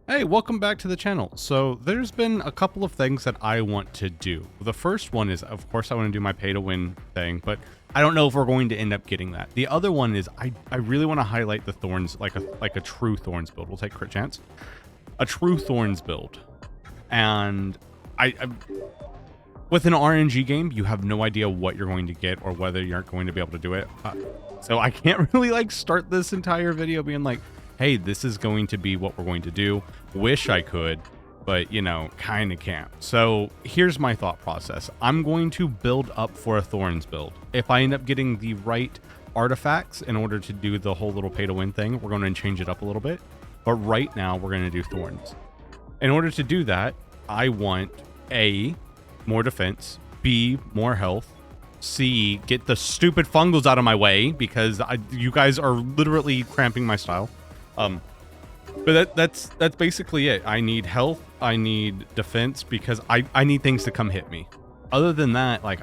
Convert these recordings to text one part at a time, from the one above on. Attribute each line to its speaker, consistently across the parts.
Speaker 1: Hey, welcome back to the channel. So there's been a couple of things that I want to do. The first one is, of course, I want to do my pay to win thing, but I don't know if we're going to end up getting that. The other one is I really want to highlight the thorns, like a true thorns build. We'll take crit chance. A true thorns build. And I with an RNG game, you have no idea what you're going to get or whether you're going to be able to do it. So I can't really like start this entire video being like, hey, this is going to be what we're going to do. Wish I could, but you know, kind of can't. So here's my thought process. I'm going to build up for a thorns build. If I end up getting the right artifacts in order to do the whole little pay to win thing, we're going to change it up a little bit. But right now we're going to do thorns. In order to do that, I want A, more defense, B, more health, C, get the stupid fungals out of my way because you guys are literally cramping my style. But that's basically it. I need health, I need defense because I need things to come hit me. Other than that, like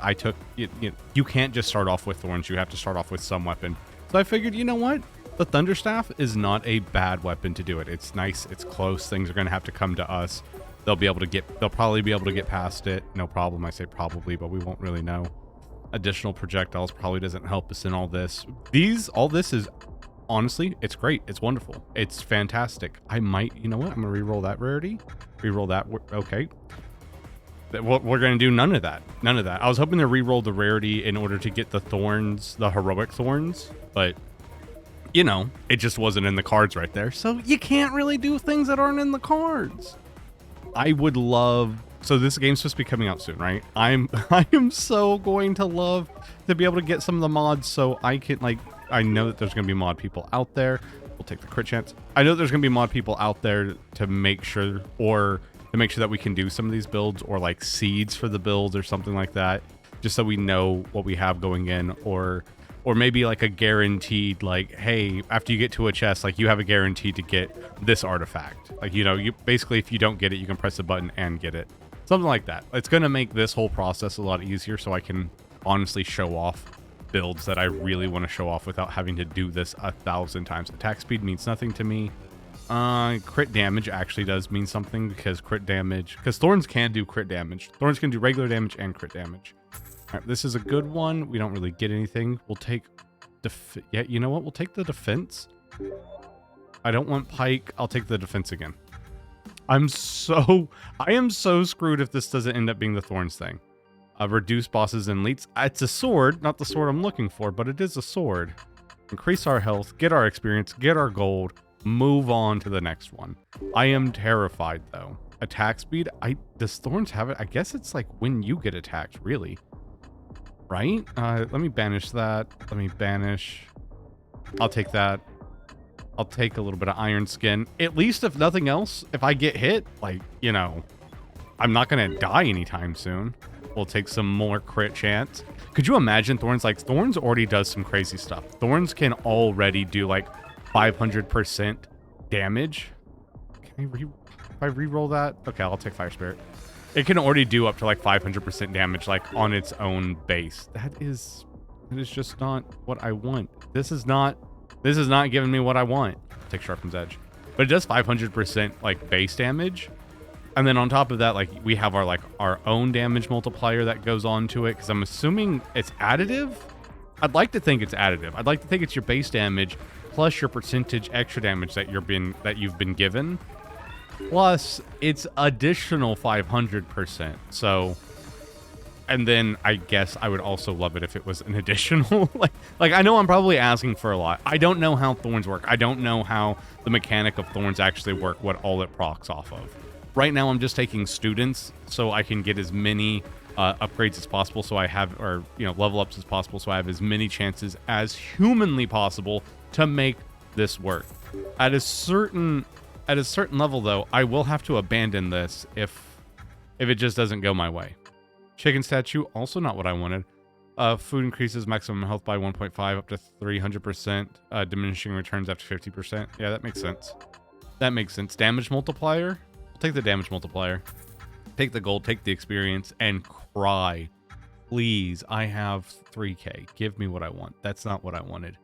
Speaker 1: you can't just start off with thorns. You have to start off with some weapon. So I figured, you know what? The Thunderstaff is not a bad weapon to do it. It's nice. It's close. Things are going to have to come to us. They'll probably be able to get past it. No problem. I say probably, but we won't really know. Additional projectiles probably doesn't help us in all this. All this is honestly, it's great. It's wonderful. It's fantastic. I might, you know what? I'm going to re-roll that rarity. Re-roll that. Okay. We're going to do none of that. None of that. I was hoping to re-roll the rarity in order to get the thorns, the heroic thorns, but you know, it just wasn't in the cards right there. So you can't really do things that aren't in the cards. I would love, so this game's supposed to be coming out soon, right? I am so going to love to be able to get some of the mods so I can like, I know that there's going to be mod people out there. We'll take the crit chance. I know there's going to be mod people out there to make sure, or to make sure that we can do some of these builds, or like seeds for the builds or something like that, just so we know what we have going in, or maybe like a guaranteed, like, hey, after you get to a chest, like you have a guarantee to get this artifact. Like, you know, you basically, if you don't get it, you can press a button and get it. Something like that. It's going to make this whole process a lot easier so I can honestly show off builds that I really want to show off without having to do this 1,000 times. Attack speed means nothing to me. Crit damage actually does mean something because thorns can do crit damage. Thorns can do regular damage and crit damage. All right, this is a good one. We don't really get anything. We'll take yeah, you know what? We'll take the defense. I don't want pike. I'll take the defense again. I am so screwed if this doesn't end up being the thorns thing. Reduce bosses and elites. It's a sword, not the sword I'm looking for, but it is a sword. Increase our health, get our experience, get our gold, move on to the next one. I am terrified though. Attack speed. Does thorns have it? I guess it's like when you get attacked, really. Right? Let me banish that. Let me banish. I'll take that. I'll take a little bit of iron skin. At least if nothing else, if I get hit, like, you know, I'm not going to die anytime soon. We'll take some more crit chance. Could you imagine thorns? Like, thorns already does some crazy stuff. Thorns can already do like 500% damage. Can I re-roll that? Okay, I'll take fire spirit. It can already do up to like 500% damage, like on its own base. That is just not what I want. This is not giving me what I want. Take Sharpen's Edge, but it does 500% like base damage. And then on top of that, like we have our own damage multiplier that goes on to it. Cause I'm assuming it's additive. I'd like to think it's additive. I'd like to think it's your base damage plus your percentage extra damage that you've been given. Plus it's additional 500%. So, and then I guess I would also love it if it was an additional, like I know I'm probably asking for a lot. I don't know how thorns work. I don't know how the mechanic of thorns actually work, what all it procs off of. Right now I'm just taking students so I can get as many upgrades as possible. So I have, or, you know, level ups as possible. So I have as many chances as humanly possible to make this work. At a certain level though, I will have to abandon this if it just doesn't go my way. Chicken statue, also not what I wanted. Food increases maximum health by 1.5 up to 300%. Diminishing returns after 50%. Yeah, that makes sense. That makes sense. Damage multiplier. I'll take the damage multiplier. Take the gold, take the experience, and cry. Please, I have 3k. Give me what I want. That's not what I wanted.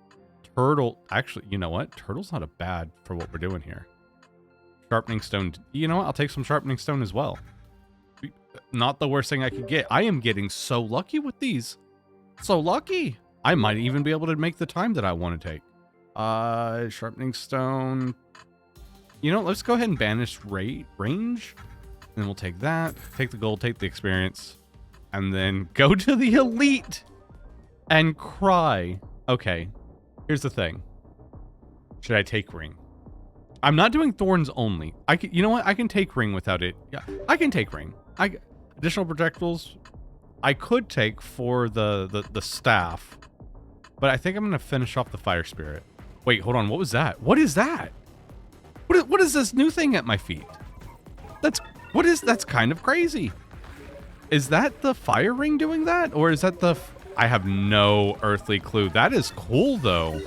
Speaker 1: Turtle, actually, you know what? Turtle's not a bad for what we're doing here. Sharpening stone. You know what? I'll take some sharpening stone as well. Not the worst thing I could get. I am getting so lucky with these. So lucky. I might even be able to make the time that I want to take. Sharpening stone. You know, let's go ahead and banish range. And we'll take that. Take the gold, take the experience. And then go to the elite and cry. Okay. Here's the thing. Should I take ring? I'm not doing thorns only. I can, you know what? I can take ring without it. Yeah, I can take ring. Additional projectiles. I could take for the staff, but I think I'm gonna finish off the fire spirit. Wait, hold on. What was that? What is that? What is this new thing at my feet? That's kind of crazy. Is that the fire ring doing that, or is that the? I have no earthly clue. That is cool though.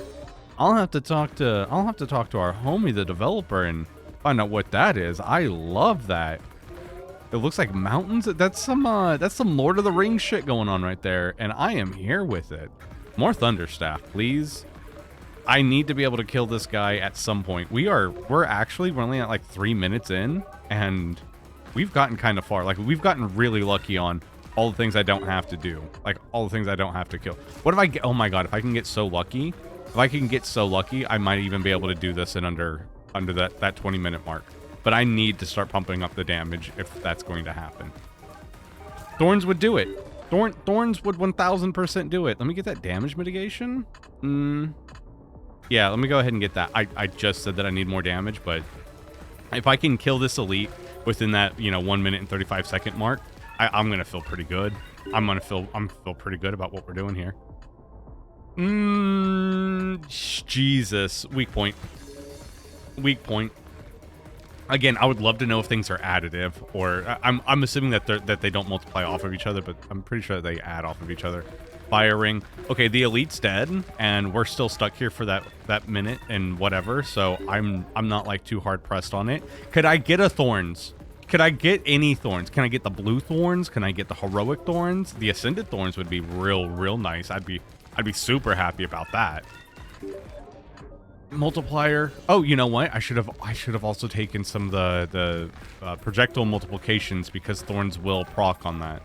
Speaker 1: I'll have to talk to our homie, the developer, and find out what that is. I love that. It looks like mountains. That's some Lord of the Rings shit going on right there, and I am here with it. More Thunderstaff, please. I need to be able to kill this guy at some point. We're only at like 3 minutes in, and we've gotten kind of far. Like, we've gotten really lucky on all the things I don't have to do. Like, all the things I don't have to kill. What if I get, oh my god, if I can get so lucky, I might even be able to do this in under that 20-minute mark. But I need to start pumping up the damage if that's going to happen. Thorns would do it. Thorns would 1000% do it. Let me get that damage mitigation. Yeah, let me go ahead and get that. I just said that I need more damage, but if I can kill this elite within that, 1 minute and 35 second mark, I'm gonna feel pretty good. I'm feel pretty good about what we're doing here. Jesus. Weak point. Again, I would love to know if things are additive, or I'm assuming that they don't multiply off of each other, but I'm pretty sure they add off of each other. Fire ring. Okay, the elite's dead, and we're still stuck here for that minute and whatever. So I'm not like too hard pressed on it. Could I get a thorns? Could I get any thorns? Can I get the blue thorns? Can I get the heroic thorns? The ascended thorns would be real nice. I'd be super happy about that. Multiplier. Oh, you know what? I should have also taken some of the projectile multiplications, because thorns will proc on that.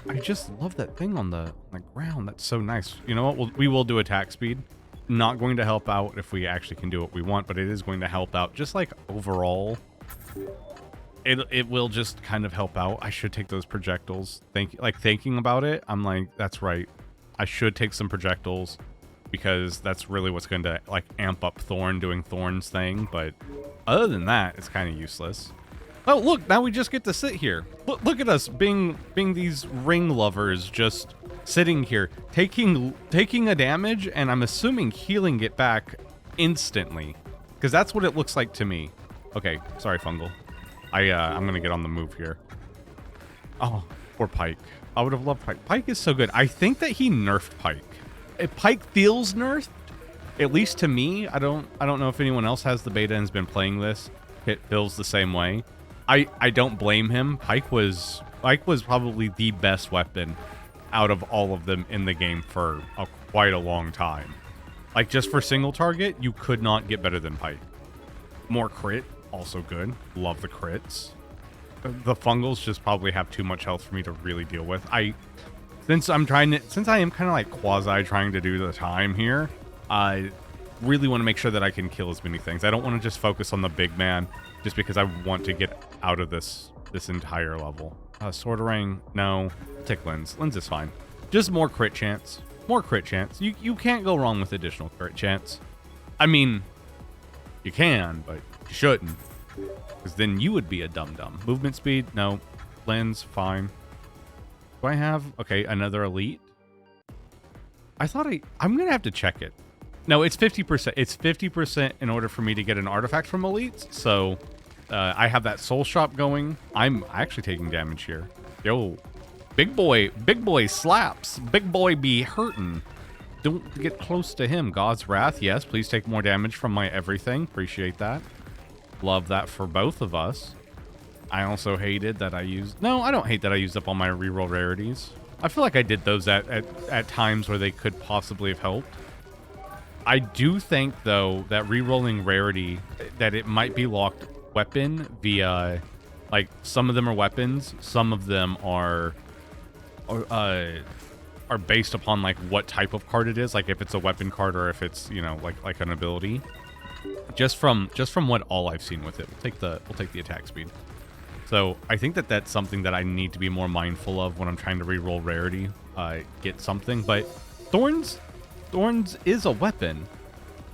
Speaker 1: I just love that thing on the ground. That's so nice. You know what? We will do attack speed. Not going to help out if we actually can do what we want, but it is going to help out. Just like overall, it will just kind of help out. I should take those projectiles. Thinking about it, I'm like, that's right. I should take some projectiles, because that's really what's going to amp up Thorn doing Thorn's thing. But other than that, it's kind of useless. Oh, look, now we just get to sit here. Look at us being these ring lovers, just sitting here, taking a damage, and I'm assuming healing it back instantly, because that's what it looks like to me. Okay, sorry, Fungal. I'm gonna get on the move here. Oh, poor Pike. I would have loved Pike. Pike is so good. I think that he nerfed Pike. If Pike feels nerfed, at least to me. I don't know if anyone else has the beta and has been playing this. It feels the same way. I don't blame him. Pike was probably the best weapon out of all of them in the game for quite a long time. Like, just for single target, you could not get better than Pike. More crit, also good. Love the crits. The Fungals just probably have too much health for me to really deal with. Since I am kind of like quasi trying to do the time here, I really want to make sure that I can kill as many things. I don't want to just focus on the big man, just because I want to get out of this entire level. Sword ring, no. Tick lens. Lens is fine. Just more crit chance. More crit chance. You can't go wrong with additional crit chance. I mean, you can, but you shouldn't, because then you would be a dum-dum. Movement speed, no. Lens, fine. Do I have, okay, another elite? I'm gonna have to check it. No, it's 50%. It's 50% in order for me to get an artifact from elites. So I have that soul shop going. I'm actually taking damage here. Yo, big boy slaps. Big boy be hurting. Don't get close to him. God's wrath. Yes, please take more damage from my everything. Appreciate that. Love that for both of us. I also hated that I used... No, I don't hate that I used up all my reroll rarities. I feel like I did those at times where they could possibly have helped. I do think, though, that re-rolling rarity, that it might be locked weapon via, like, some of them are weapons, some of them are based upon, like, what type of card it is, like if it's a weapon card or if it's, you know, like an ability. Just from what all I've seen with it, we'll take the attack speed. So I think that that's something that I need to be more mindful of when I'm trying to re-roll rarity, get something. But Thorns is a weapon.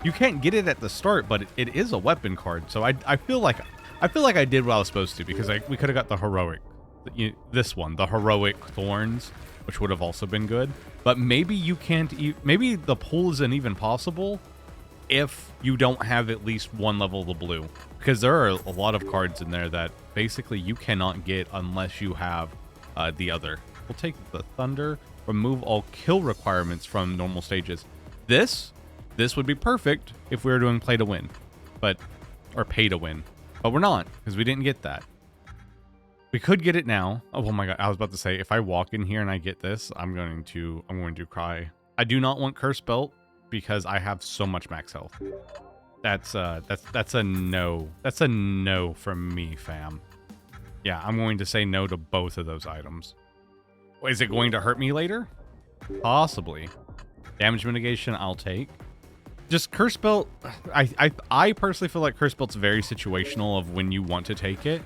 Speaker 1: You can't get it at the start, but it is a weapon card. So I feel like I did what I was supposed to, because we could have got the heroic, this one, the heroic Thorns, which would have also been good. But maybe you can't. Maybe the pull isn't even possible if you don't have at least one level of the blue, because there are a lot of cards in there that basically you cannot get unless you have the other. We'll take the Thunder. Remove all kill requirements from normal stages. This would be perfect if we were doing play to win, or pay to win, but we're not, because we didn't get that. We could get it now. Oh my god, I was about to say, if I walk in here and I get this, I'm going to cry. I do not want Curse Belt because I have so much max health. That's a no. That's a no from me, fam. Yeah, I'm going to say no to both of those items. Is it going to hurt me later? Possibly. Damage mitigation, I'll take. Just Curse Belt, I personally feel like Curse Belt's very situational of when you want to take it,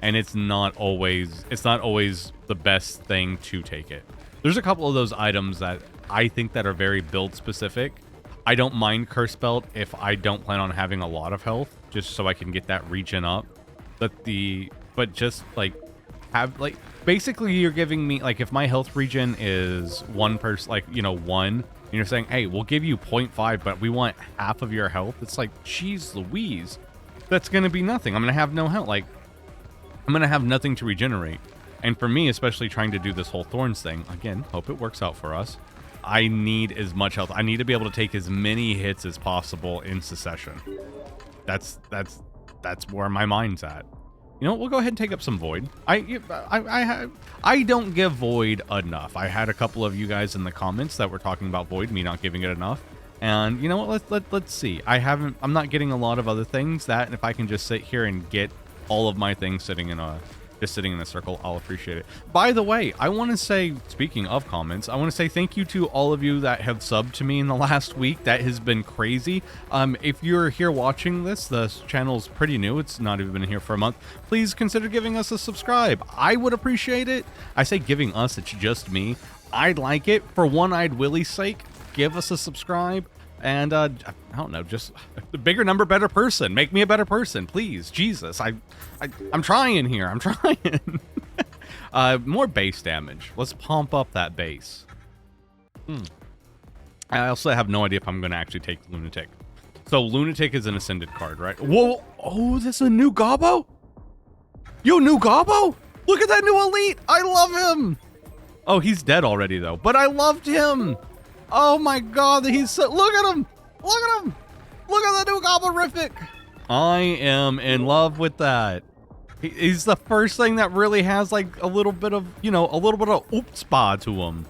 Speaker 1: and it's not always the best thing to take it. There's a couple of those items that I think that are very build specific. I don't mind Curse Belt if I don't plan on having a lot of health, just so I can get that regen up. But just like basically you're giving me, like, if my health regen is 1%, like, you know, 1, and you're saying, hey, we'll give you 0.5, but we want half of your health. It's like, geez Louise, that's going to be nothing. I'm going to have no health. Like, I'm going to have nothing to regenerate. And for me, especially trying to do this whole Thorns thing, again, hope it works out for us. I need as much health. I need to be able to take as many hits as possible in succession. That's where my mind's at. You know what? We'll go ahead and take up some Void. I don't give Void enough. I had a couple of you guys in the comments that were talking about Void, me not giving it enough. And you know what? Let's see. I'm not getting a lot of other things that if I can just sit here and get all of my things sitting in a circle, I'll appreciate it. By the way, I want to say, speaking of comments, I want to say thank you to all of you that have subbed to me in the last week. That has been crazy. If you're here watching this, the channel's pretty new. It's not even been here for a month. Please consider giving us a subscribe. I would appreciate it. I say giving us, it's just me. I'd like it. For One-Eyed Willie's sake, give us a subscribe. And I don't know, just the bigger number, better person. Make me a better person, please. Jesus, I'm trying here. I'm trying. More base damage. Let's pump up that base. I also have no idea if I'm going to actually take Lunatic. So Lunatic is an ascended card, right? Whoa! Oh, this is a new Gobbo? Yo, new Gobbo? Look at that new elite! I love him! Oh, he's dead already, though. But I loved him! Oh my god, he's so... Look at him! Look at him! Look at the new Gobberific! I am in love with that. He's the first thing that really has, like, a little bit of, you know, a little bit of oops-ba to him.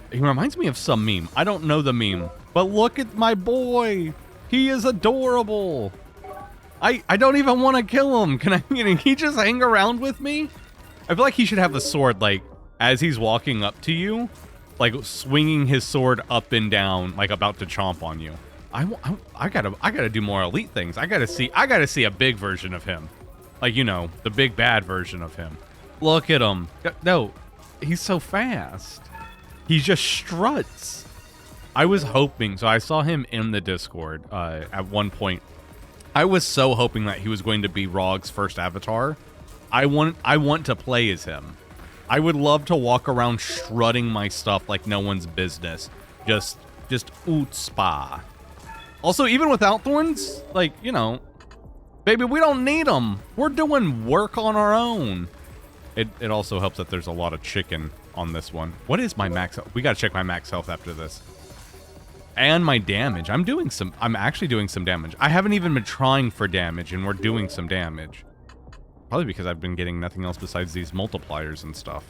Speaker 1: He reminds me of some meme. I don't know the meme. But look at my boy! He is adorable! I don't even want to kill him. Can he just hang around with me? I feel like he should have a sword, like, as he's walking up to you. Like swinging his sword up and down, like about to chomp on you. I gotta do more elite things. I gotta see a big version of him, like, you know, the big bad version of him. Look at him. No, he's so fast. He just struts. I was hoping. So I saw him in the Discord at one point. I was so hoping that he was going to be Rog's first avatar. I want to play as him. I would love to walk around strutting my stuff like no one's business. Just oots-ba. Also, even without Thorns, like, you know, baby, we don't need them. We're doing work on our own. It also helps that there's a lot of chicken on this one. What is my max health? We gotta check my max health after this. And my damage. I'm actually doing some damage. I haven't even been trying for damage, and we're doing some damage. Probably because I've been getting nothing else besides these multipliers and stuff.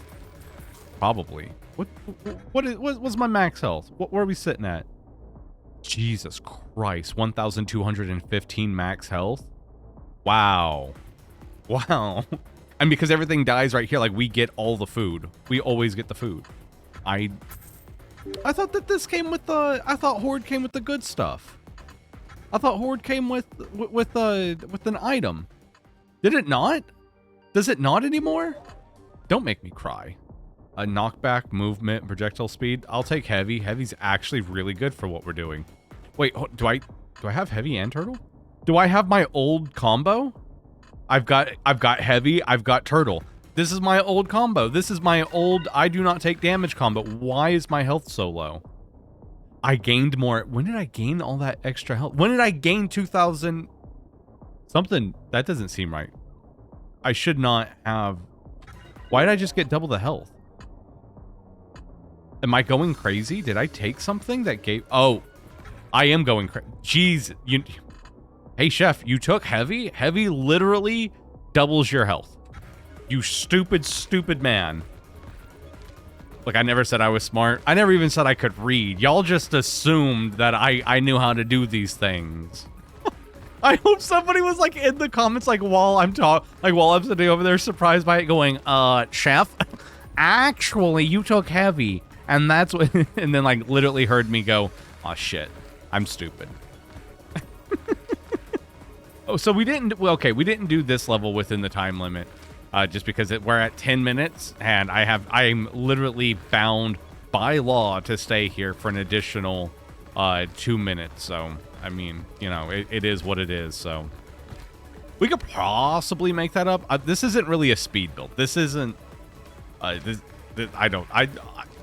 Speaker 1: Probably. What's my max health? Where are we sitting at? Jesus Christ, 1,215 max health. Wow. Wow. And because everything dies right here, like, we get all the food. We always get the food. I thought that this came with the... I thought Horde came with the good stuff. I thought Horde came with an item. Did it not? Does it not anymore? Don't make me cry. A knockback, movement, projectile speed. I'll take heavy. Heavy's actually really good for what we're doing. Wait, do I have heavy and turtle? Do I have my old combo? I've got heavy, I've got turtle. This is my old combo. This is my old I do not take damage combo. Why is my health so low? I gained more. When did I gain all that extra health? When did I gain 2,000? Something, that doesn't seem right. I should not have. Why did I just get double the health? Am I going crazy? Did I take something that gave... Oh, I am going crazy. Jeez, you... Hey, Chef, you took heavy? Heavy literally doubles your health. You stupid, stupid man. Look, I never said I was smart. I never even said I could read. Y'all just assumed that I knew how to do these things. I hope somebody was like in the comments, like while I'm sitting over there surprised by it going, Chef, actually you took heavy. And that's what, and then like literally heard me go, oh shit, I'm stupid. Oh, so we didn't, well, okay, we didn't do this level within the time limit. Just because we're at 10 minutes and I'm literally bound by law to stay here for an additional 2 minutes. So, I mean, you know, it is what it is. So we could possibly make that up. This isn't really a speed build. This isn't,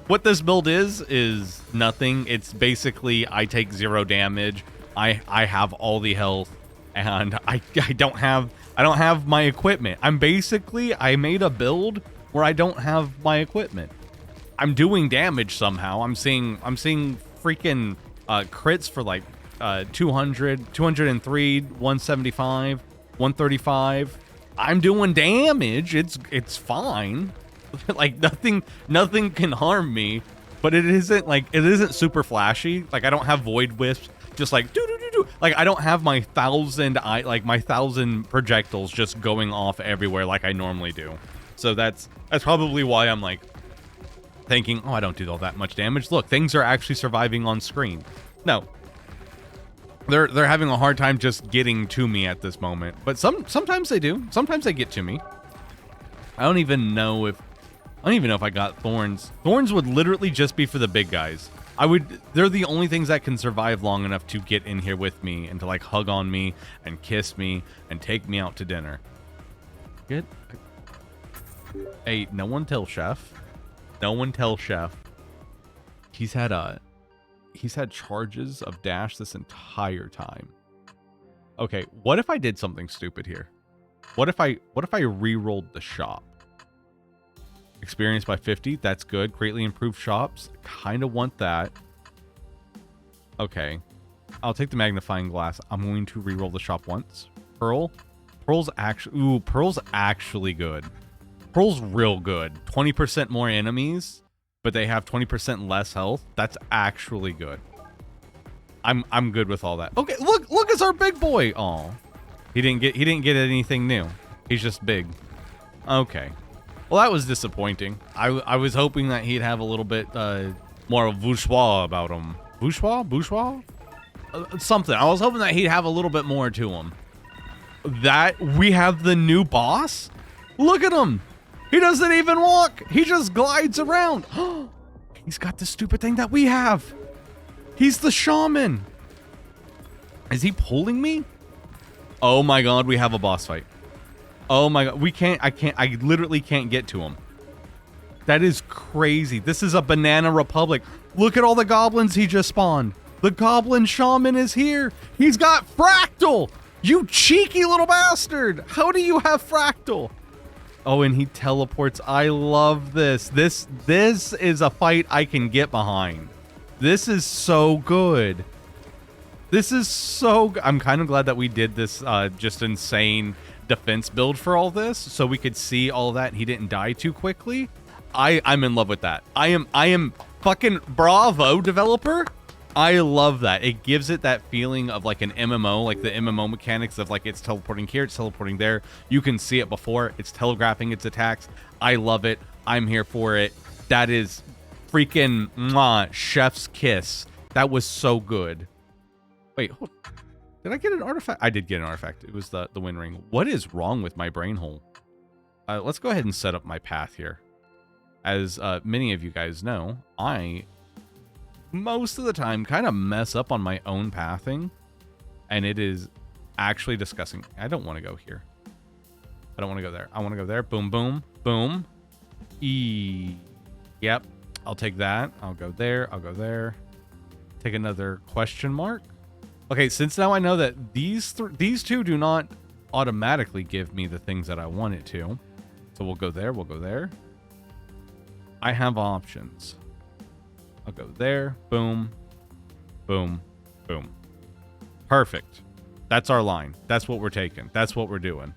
Speaker 1: what this build is nothing. It's basically, I take 0 damage. I have all the health and I don't have my equipment. I made a build where I don't have my equipment. I'm doing damage somehow. I'm seeing freaking crits for like 200, 203, 175, 135. I'm doing damage. It's fine. Like nothing can harm me, but it isn't super flashy. Like I don't have void wisps just like do. Like I don't have my 1,000 projectiles just going off everywhere like I normally do. So that's probably why I'm like thinking, oh, I don't do all that much damage. Look, things are actually surviving on screen. No. They're having a hard time just getting to me at this moment. But sometimes they do. Sometimes they get to me. I don't even know if I got thorns. Thorns would literally just be for the big guys. They're the only things that can survive long enough to get in here with me and to like hug on me and kiss me and take me out to dinner. Hey, no one tell Chef. No one tell Chef. He's had charges of dash this entire time. Okay, what if I did something stupid here? What if I re-rolled the shop? Experience by 50, that's good. Greatly improved shops, kind of want that. Okay, I'll take the magnifying glass. I'm going to re-roll the shop once. Pearl's actually good. Pearl's real good. 20% more enemies, but they have 20% less health. That's actually good. I'm good with all that. Okay, look, it's our big boy. Oh, he didn't get anything new. He's just big. Okay. Well, that was disappointing. I was hoping that he'd have a little bit more of bourgeois about him. Bourgeois? Something. I was hoping that he'd have a little bit more to him. That we have the new boss? Look at him. He doesn't even walk. He just glides around. He's got the stupid thing that we have. He's the shaman. Is he pulling me? Oh my god, we have a boss fight. Oh my god, I literally can't get to him. That is crazy. This is a banana republic. Look at all the goblins he just spawned. The goblin shaman is here. He's got fractal. You cheeky little bastard. How do you have fractal? Oh, and he teleports. I love this. This is a fight I can get behind. This is so good. This is so good. I'm kind of glad that we did this just insane defense build for all this, so we could see all that. He didn't die too quickly. I'm in love with that. I am fucking bravo, developer. I love that. It gives it that feeling of like an MMO, like the MMO mechanics of like it's teleporting here, it's teleporting there. You can see it before, it's telegraphing its attacks. I love it. I'm here for it. That is freaking mwah, chef's kiss. That was so good. Wait, hold. Did I get an artifact? I did get an artifact. It was the wind ring. What is wrong with my brain hole? Let's go ahead and set up my path here. As many of you guys know, I most of the time kind of mess up on my own pathing, and it is actually disgusting. I don't want to go here. I don't want to go there. I want to go there. Boom, boom, boom. Yep. I'll take that. I'll go there. I'll go there. Take another question mark. Okay, since now I know that these two do not automatically give me the things that I want it to. So we'll go there. We'll go there. I have options. I'll go there. Boom. Boom. Boom. Perfect. That's our line. That's what we're taking. That's what we're doing.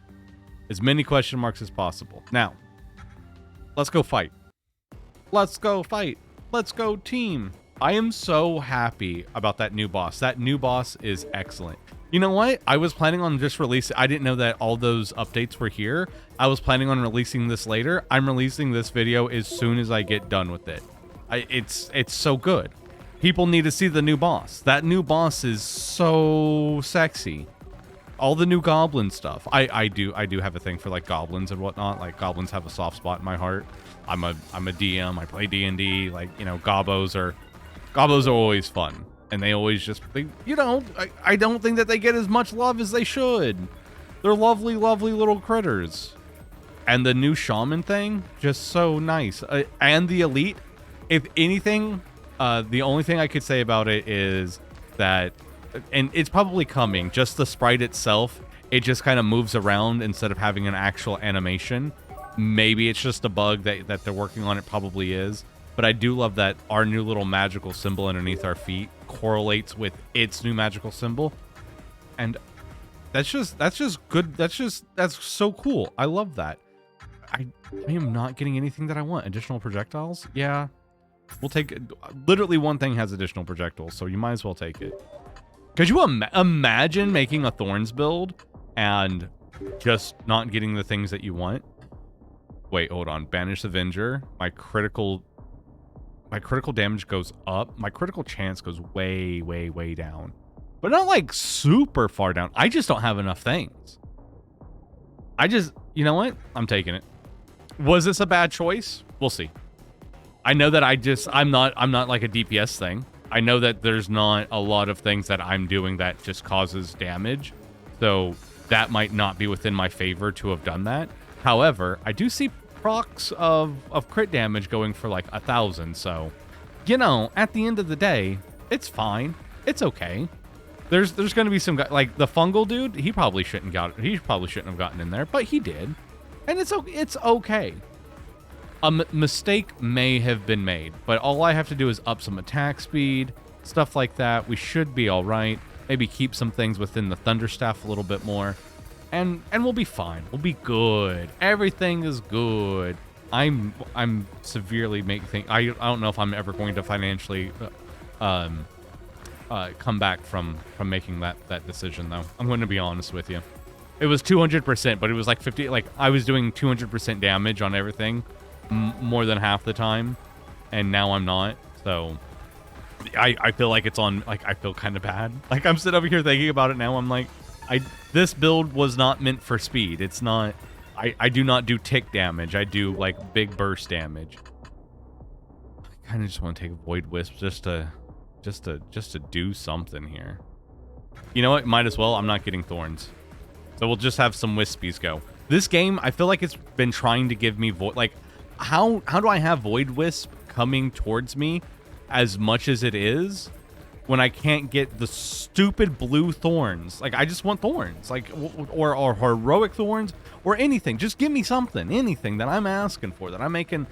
Speaker 1: As many question marks as possible. Now, let's go fight. Let's go fight. Let's go team. I am so happy about that new boss. That new boss is excellent. You know what? I was planning on just releasing... I didn't know that all those updates were here. I was planning on releasing this later. I'm releasing this video as soon as I get done with it. It's so good. People need to see the new boss. That new boss is so sexy. All the new goblin stuff. I do have a thing for like goblins and whatnot. Like goblins have a soft spot in my heart. I'm a DM. I play D&D. Like, you know, gobbos are always fun. And they always just, you know, I don't think that they get as much love as they should. They're lovely, lovely little critters. And the new shaman thing, just so nice. And the elite, if anything, the only thing I could say about it is that, and it's probably coming, just the sprite itself, it just kind of moves around instead of having an actual animation. Maybe it's just a bug that they're working on. It probably is. But I do love that our new little magical symbol underneath our feet correlates with its new magical symbol. And that's just good. That's so cool. I love that. I am not getting anything that I want. Additional projectiles? Yeah. We'll take it. Literally one thing has additional projectiles, so you might as well take it. Could you imagine making a Thorns build and just not getting the things that you want? Wait, hold on. Banish Avenger. My critical damage goes up. My critical chance goes way, way, way down. But not like super far down. I just don't have enough things. You know what? I'm taking it. Was this a bad choice? We'll see. I know that I'm not like a DPS thing. I know that there's not a lot of things that I'm doing that just causes damage. So that might not be within my favor to have done that. However, I do see procs of crit damage going for like 1,000. So, you know, at the end of the day, it's fine. It's okay. There's going to be some guy like the fungal dude. He probably shouldn't have gotten in there, but he did, and it's okay. A mistake may have been made, but all I have to do is up some attack speed, stuff like that. We should be all right. Maybe keep some things within the Thunderstaff a little bit more, and we'll be fine. We'll be good. Everything is good. I'm severely making. I don't know if I'm ever going to financially come back from making that decision, though. I'm going to be honest with you. It was 200%, but it was like 50. Like I was doing 200% damage on everything. More than half the time, and now I'm not. So I feel like it's on, like I feel kind of bad. Like I'm sitting over here thinking about it now. I'm like, this build was not meant for speed. It's not. I do not do tick damage. I do like big burst damage. I kind of just want to take a Void Wisp just to do something here. You know what? Might as well. I'm not getting Thorns, so we'll just have some Wispies go. This game, I feel like it's been trying to give me void. Like, how do I have Void Wisp coming towards me as much as it is when I can't get the stupid blue thorns? Like, I just want thorns, like, or heroic thorns, or anything. Just give me something, anything that I'm asking for, that I'm making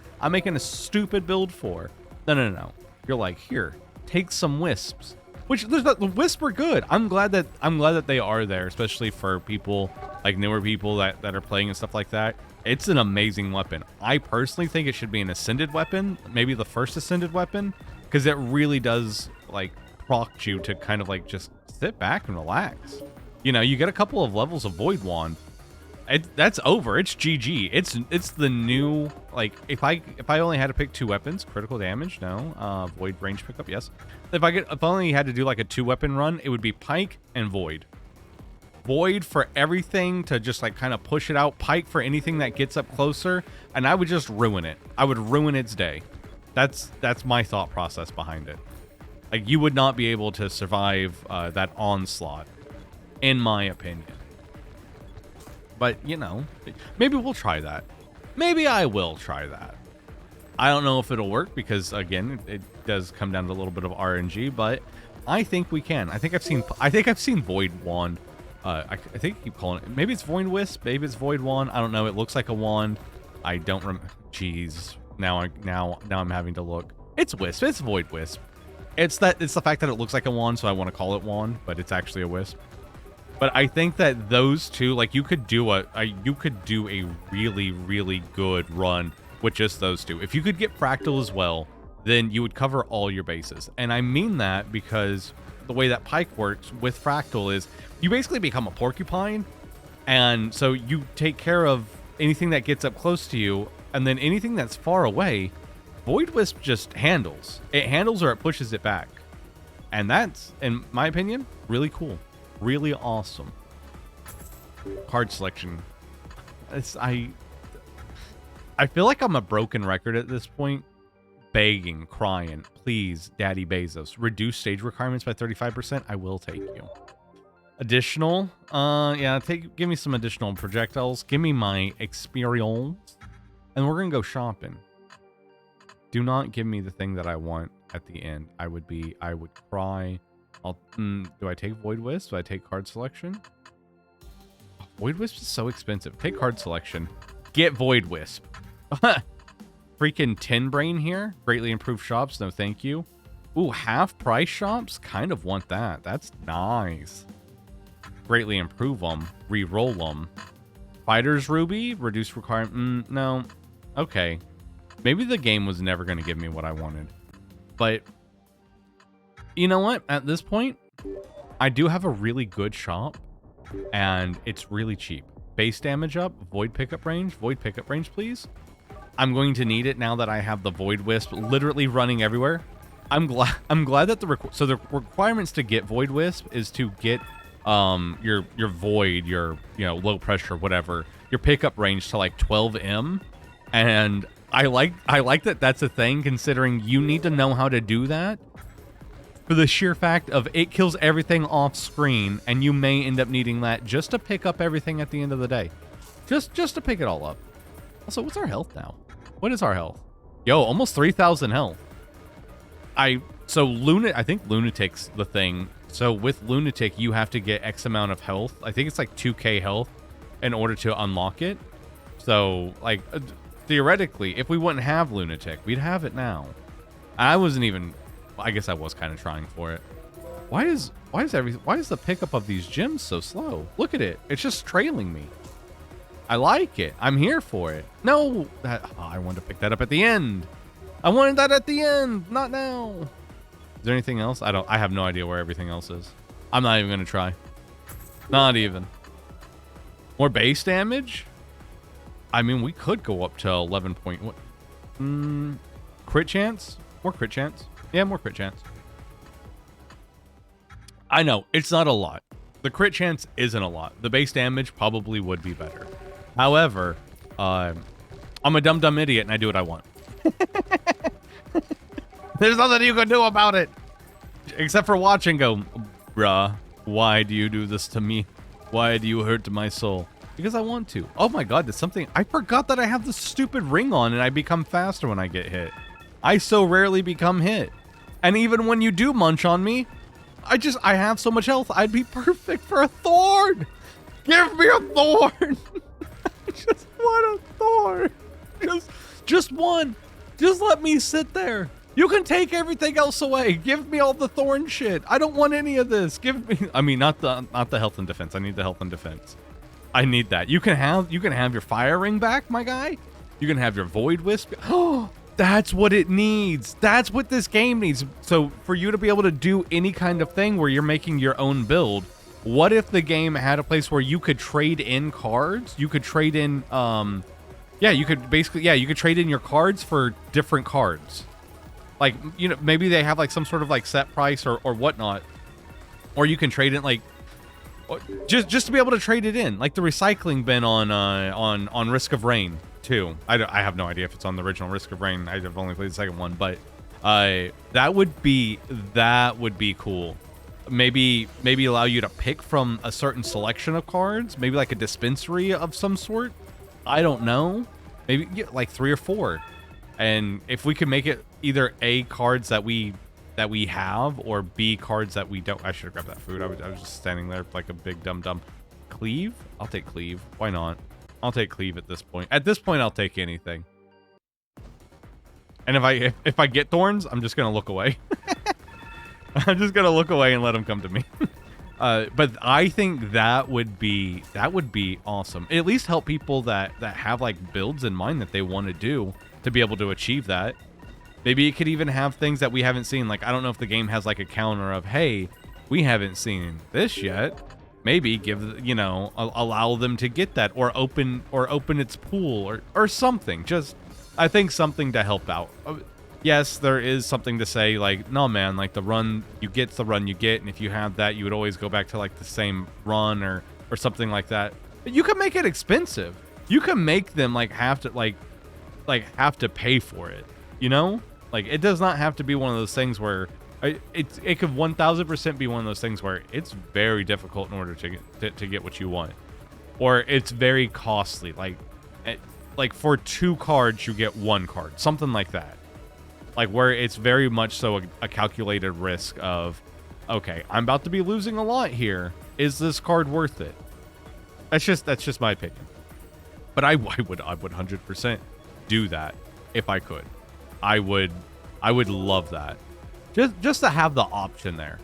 Speaker 1: a stupid build for. No. You're like, here, take some wisps. Which the wisps are good. I'm glad that they are there, especially for people like newer people that are playing and stuff like that. It's an amazing weapon. I personally think it should be an ascended weapon, maybe the first ascended weapon, because it really does, like, proc you to kind of like just sit back and relax. You know, you get a couple of levels of Void Wand. That's over. It's GG. It's the new, like, if I only had to pick 2 weapons, critical damage, no. Void range pickup, yes. If I only had to do like a 2-weapon run, it would be Pike and Void. Void for everything to just like kind of push it out. Pike for anything that gets up closer, and I would just ruin it. I would ruin its day. That's my thought process behind it. Like, you would not be able to survive that onslaught, in my opinion. But, you know, maybe we'll try that. Maybe I will try that. I don't know if it'll work because, again, it does come down to a little bit of RNG, but I think we can. I think I've seen Void Wand. I think I keep calling it. Maybe it's Void Wisp. Maybe it's Void Wand. I don't know. It looks like a wand. I don't remember. Jeez. Now I'm having to look. It's Wisp. It's Void Wisp. It's the fact that it looks like a wand, so I want to call it wand, but it's actually a wisp. But I think that those two, like, you could do a really, really good run with just those two. If you could get Fractal as well, then you would cover all your bases. And I mean that because the way that Pike works with Fractal is you basically become a porcupine, and so you take care of anything that gets up close to you, and then anything that's far away, Void Wisp just handles. It handles or it pushes it back. And that's, in my opinion, really cool. Really awesome. Card selection. I feel like I'm a broken record at this point. Begging, crying, please, Daddy Bezos, reduce stage requirements by 35%. I will take you. Additional, yeah, give me some additional projectiles. Give me my experience, and we're gonna go shopping. Do not give me the thing that I want at the end. I would cry. Do I take Void Wisp? Do I take card selection? Void Wisp is so expensive. Take card selection. Get Void Wisp. Freaking Tin Brain here. Greatly improved shops. No, thank you. Ooh, half price shops? Kind of want that. That's nice. Greatly improve them. Reroll them. Fighter's Ruby. Reduce requirement. No. Okay. Maybe the game was never going to give me what I wanted. But you know what? At this point, I do have a really good shop, and it's really cheap. Base damage up, void pickup range, please. I'm going to need it now that I have the Void Wisp literally running everywhere. I'm glad that the requirements to get Void Wisp is to get your void, your low pressure, whatever, your pickup range to like 12M, and I like that that's a thing, considering you need to know how to do that. For the sheer fact of it kills everything off screen, and you may end up needing that just to pick up everything at the end of the day. Just to pick it all up. Also, what's our health now? What is our health? Yo, almost 3,000 health. I think Lunatic's the thing. So with Lunatic, you have to get X amount of health. I think it's like 2k health in order to unlock it. So, like, theoretically, if we wouldn't have Lunatic, we'd have it now. I wasn't even... I guess I was kind of trying for it. Why is the pickup of these gems so slow? Look at it. It's just trailing me. I like it. I'm here for it. No, I wanted to pick that up at the end. I wanted that at the end, not now. Is there anything else? I have no idea where everything else is. I'm not even going to try. Not even. More base damage? I mean, we could go up to 11 point... What? Crit chance? More crit chance. Yeah, more crit chance. I know, it's not a lot. The crit chance isn't a lot. The base damage probably would be better. However, I'm a dumb idiot and I do what I want. There's nothing you can do about it. Except for watch and go, bruh, why do you do this to me? Why do you hurt my soul? Because I want to. Oh my god, there's something... I forgot that I have this stupid ring on and I become faster when I get hit. I so rarely become hit. And even when you do munch on me, I have so much health. I'd be perfect for a thorn. Give me a thorn. I just want a thorn. Just one. Just let me sit there. You can take everything else away. Give me all the thorn shit. I don't want any of this. Give me... I mean, not the health and defense. I need the health and defense. I need that. You can have your fire ring back, my guy. You can have your Void Wisp. Oh, That's what it needs. That's what this game needs. So for you to be able to do any kind of thing where you're making your own build, what if the game had a place where you could trade in cards? You could trade in, you could trade in your cards for different cards. Like, you know, maybe they have like some sort of like set price or whatnot. Or you can trade it like, just to be able to trade it in, like the recycling bin on Risk of Rain 2. I have no idea if it's on the original Risk of Rain. I've only played the second one, but that would be cool. Maybe allow you to pick from a certain selection of cards, maybe like a dispensary of some sort. I don't know. Maybe like 3 or 4. And if we could make it either A, cards that we have, or B, cards that we don't. I should have grabbed that food. I was just standing there like a big dumb. Cleave? I'll take cleave. Why not? I'll take cleave at this point. At this point, I'll take anything. And if I get thorns, I'm just gonna look away. I'm just gonna look away and let them come to me. But I think that would be awesome. At least help people that have like builds in mind that they want to do to be able to achieve that. Maybe it could even have things that we haven't seen. Like, I don't know if the game has like a counter of, hey, we haven't seen this yet. Maybe give, you know, allow them to get that, or open its pool or something. Just, I think something to help out. Yes, there is something to say like, no man, like the run you get's the run you get, and if you have that, you would always go back to like the same run or something like that. But you can make it expensive. You can make them like have to pay for it, you know? Like, it does not have to be one of those things where it could 1000% be one of those things where it's very difficult in order to get what you want, or it's very costly. Like for 2 cards you get 1 card, something like that. Like where it's very much so a calculated risk of, okay, I'm about to be losing a lot here. Is this card worth it? That's just my opinion. But I would 100% do that if I could. I would love that. Just to have the option there.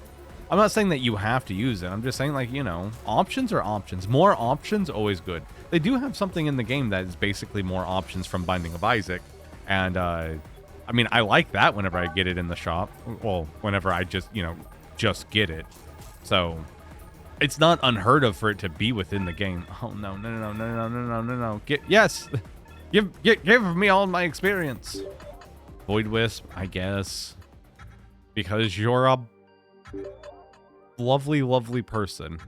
Speaker 1: I'm not saying that you have to use it. I'm just saying, like, you know, options are options. More options, always good. They do have something in the game that is basically more options from Binding of Isaac. And, I mean, I like that whenever I get it in the shop. Well, whenever I just get it. So, it's not unheard of for it to be within the game. Oh, no. Yes! Give me all my experience. Void Wisp, I guess. Because you're a lovely person.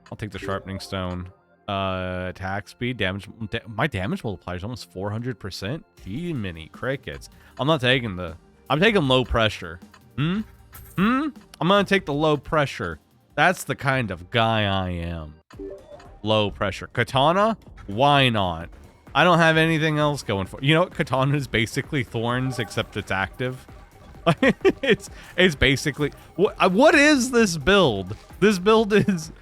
Speaker 1: I'll take the Sharpening Stone. Attack speed, damage. My damage multiplier is almost 400%. Gee, mini crickets. I'm taking low pressure. I'm gonna take the low pressure. That's the kind of guy I am. Low pressure. Katana? Why not? I don't have anything else going for. You know what? Katana is basically thorns, except it's active. it's basically what is this build? This build is,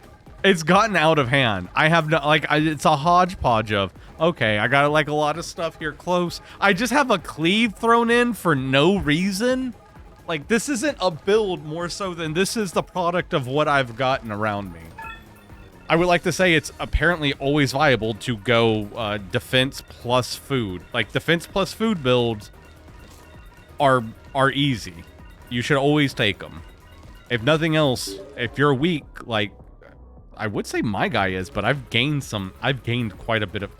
Speaker 1: it's gotten out of hand. I have no, like, it's a hodgepodge of, okay, I got like a lot of stuff here close. I just have a cleave thrown in for no reason. Like, this isn't a build more so than this is the product of what I've gotten around me. I would like to say it's apparently always viable to go defense plus food. Like, defense plus food builds are easy. You should always take them. If nothing else, if you're weak, like, I would say my guy is, but I've gained quite a bit of,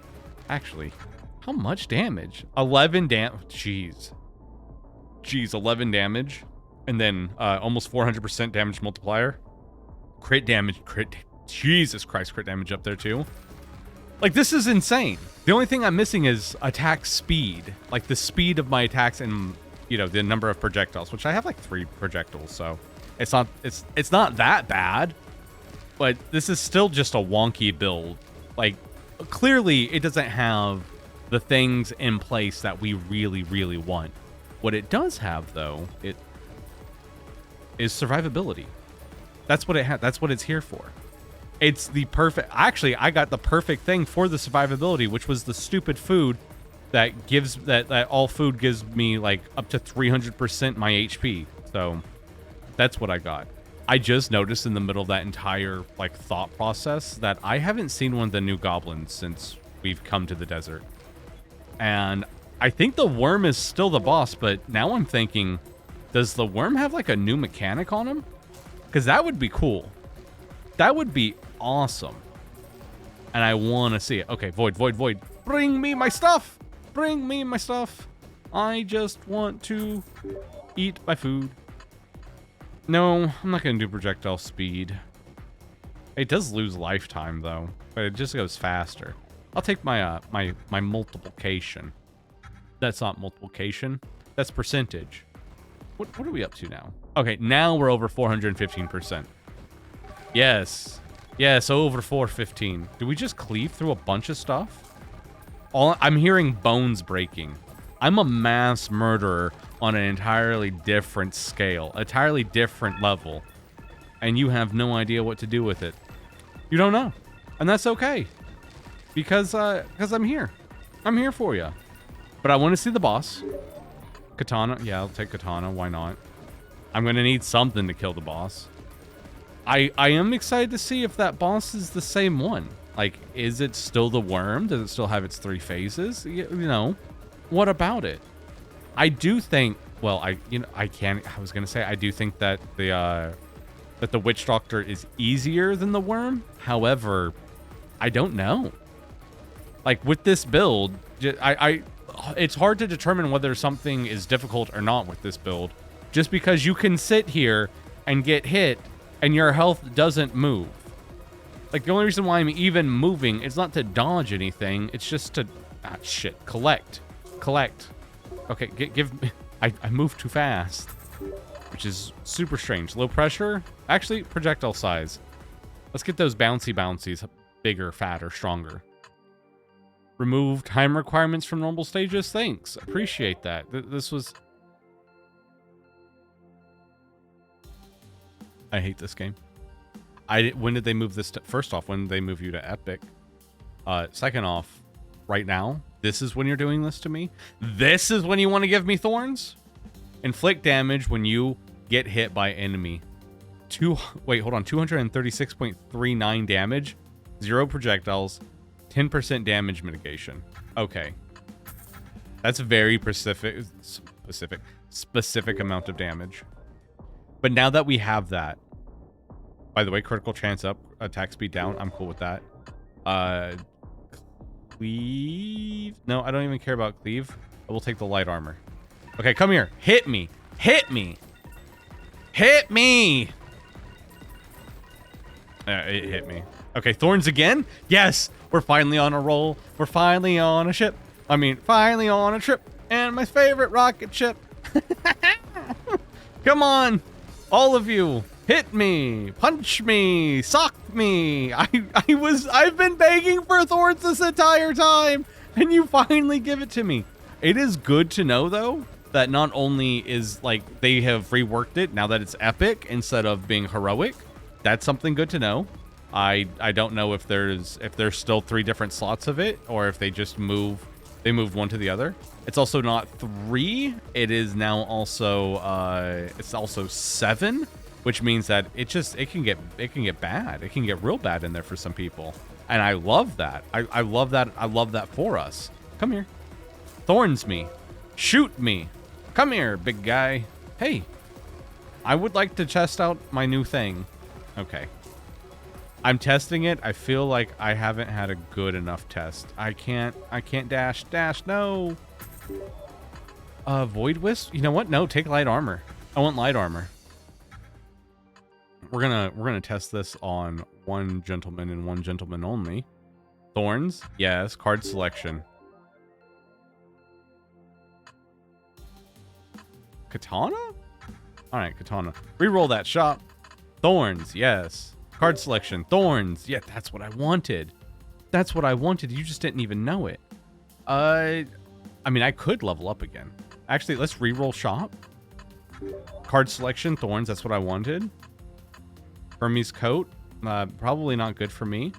Speaker 1: actually, how much damage? 11 jeez, 11 damage, and then almost 400% damage multiplier. Crit damage, Jesus Christ, crit damage up there too. Like, this is insane. The only thing I'm missing is attack speed, like the speed of my attacks and, you know, the number of projectiles, which I have like 3 projectiles, so it's not that bad. But this is still just a wonky build. Like, clearly it doesn't have the things in place that we really want. What it does have, though, it is survivability. That's what it has. That's what it's here for. It's the perfect, actually, I got the perfect thing for the survivability, which was the stupid food that gives, that all food gives me like up to 300% my HP. So that's what I got. I just noticed in the middle of that entire like thought process that I haven't seen one of the new goblins since we've come to the desert. And I think the worm is still the boss, but now I'm thinking, does the worm have like a new mechanic on him? Because that would be cool. That would be awesome. And I want to see it. Okay, void, void, void. Bring me my stuff. Bring me my stuff. I just want to eat my food. No, I'm not going to do projectile speed. It does lose lifetime, though. But it just goes faster. I'll take my my multiplication. That's not multiplication. That's percentage. What are we up to now? Okay, now we're over 415%. Yes. Yes, over 415. Did we just cleave through a bunch of stuff? I'm hearing bones breaking. I'm a mass murderer on an entirely different scale, entirely different level. And you have no idea what to do with it. You don't know. And that's okay. Because I'm here. I'm here for you. But I want to see the boss. Katana. Yeah, I'll take katana. Why not? I'm going to need something to kill the boss. I am excited to see if that boss is the same one. Like, is it still the worm? Does it still have its 3 phases? You know, what about it? I do think, well, I was going to say, I do think that the witch doctor is easier than the worm. However, I don't know. Like, with this build, it's hard to determine whether something is difficult or not with this build. Just because you can sit here and get hit and your health doesn't move. Like, the only reason why I'm even moving is not to dodge anything. It's just to, collect. Okay, give me, I moved too fast, which is super strange. Low pressure, actually projectile size. Let's get those bouncies bigger, fatter, stronger. Remove time requirements from normal stages. Thanks, appreciate that. This was, I hate this game. When did they move this to, first off, when did they move you to epic? Second off, right now, this is when you're doing this to me? This is when you want to give me thorns? Inflict damage when you get hit by enemy. Wait, hold on. 236.39 damage, 0 projectiles, 10% damage mitigation. Okay. That's a very specific amount of damage. But now that we have that, by the way, critical chance up, attack speed down. I'm cool with that. Cleave. No, I don't even care about cleave. I will take the light armor. Okay, come here. Hit me. Hit me. Hit me. It hit me. Okay, thorns again? Yes, we're finally on a roll. We're finally on a ship. I mean, finally on a trip. And my favorite rocket ship. Come on, all of you. Hit me, punch me, sock me. I've been begging for thorns this entire time, and you finally give it to me. It is good to know, though, that not only is, like, they have reworked it now that it's epic instead of being heroic. That's something good to know. I don't know if there's still 3 different slots of it, or if they just moved one to the other. It's also not 3. It is now also it's also 7. Which means that it can get bad. It can get real bad in there for some people. And I love that. I love that. I love that for us. Come here. Thorns me. Shoot me. Come here, big guy. Hey. I would like to test out my new thing. Okay. I'm testing it. I feel like I haven't had a good enough test. I can't dash. No. Void Wisp? You know what? No, take light armor. I want light armor. We're gonna test this on one gentleman and one gentleman only. Thorns, yes. Card selection. Katana? All right, katana. Reroll that shop. Thorns, yes. Card selection. Thorns, yeah. That's what I wanted. That's what I wanted. You just didn't even know it. I mean, I could level up again. Actually, let's reroll shop. Card selection. Thorns. That's what I wanted. Hermes coat, probably not good for me.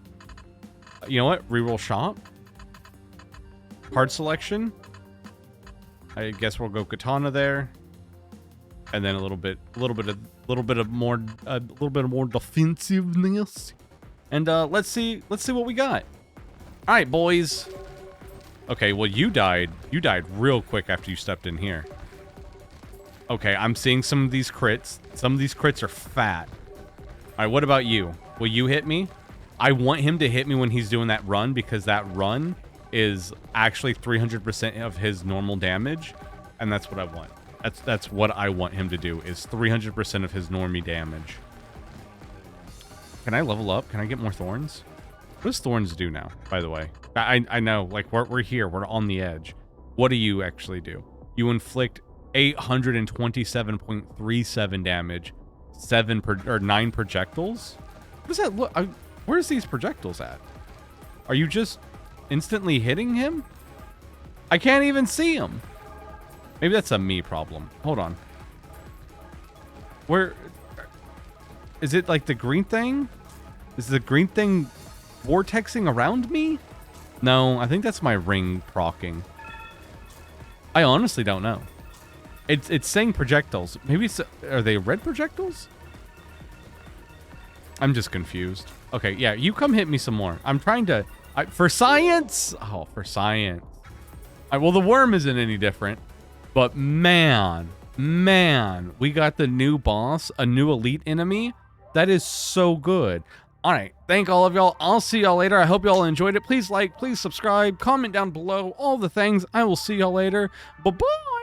Speaker 1: You know what? Reroll shop. Card selection. I guess we'll go katana there, and then a little bit of more defensiveness. And let's see what we got. All right, boys. Okay, well, you died. You died real quick after you stepped in here. Okay, I'm seeing some of these crits. Some of these crits are fat. All right, what about you? Will you hit me? I want him to hit me when he's doing that run, because that run is actually 300% of his normal damage, and that's what I want. That's what I want him to do, is 300% of his normie damage. Can I level up? Can I get more thorns? What does thorns do now, by the way? I know, like, we're here. We're on the edge. What do you actually do? You inflict 827.37 damage, 9 projectiles? What does that look? Where's these projectiles at? Are you just instantly hitting him? I can't even see him. Maybe that's a me problem. Hold on. Where is it? Like the green thing? Is the green thing vortexing around me? No, I think that's my ring procking. I honestly don't know. It's saying projectiles. Maybe are they red projectiles? I'm just confused. Okay, yeah, you come hit me some more. I'm trying to... for science? Oh, for science. Well, the worm isn't any different. But man, we got the new boss, a new elite enemy. That is so good. All right, thank all of y'all. I'll see y'all later. I hope y'all enjoyed it. Please like, please subscribe, comment down below, all the things. I will see y'all later. Bye-bye.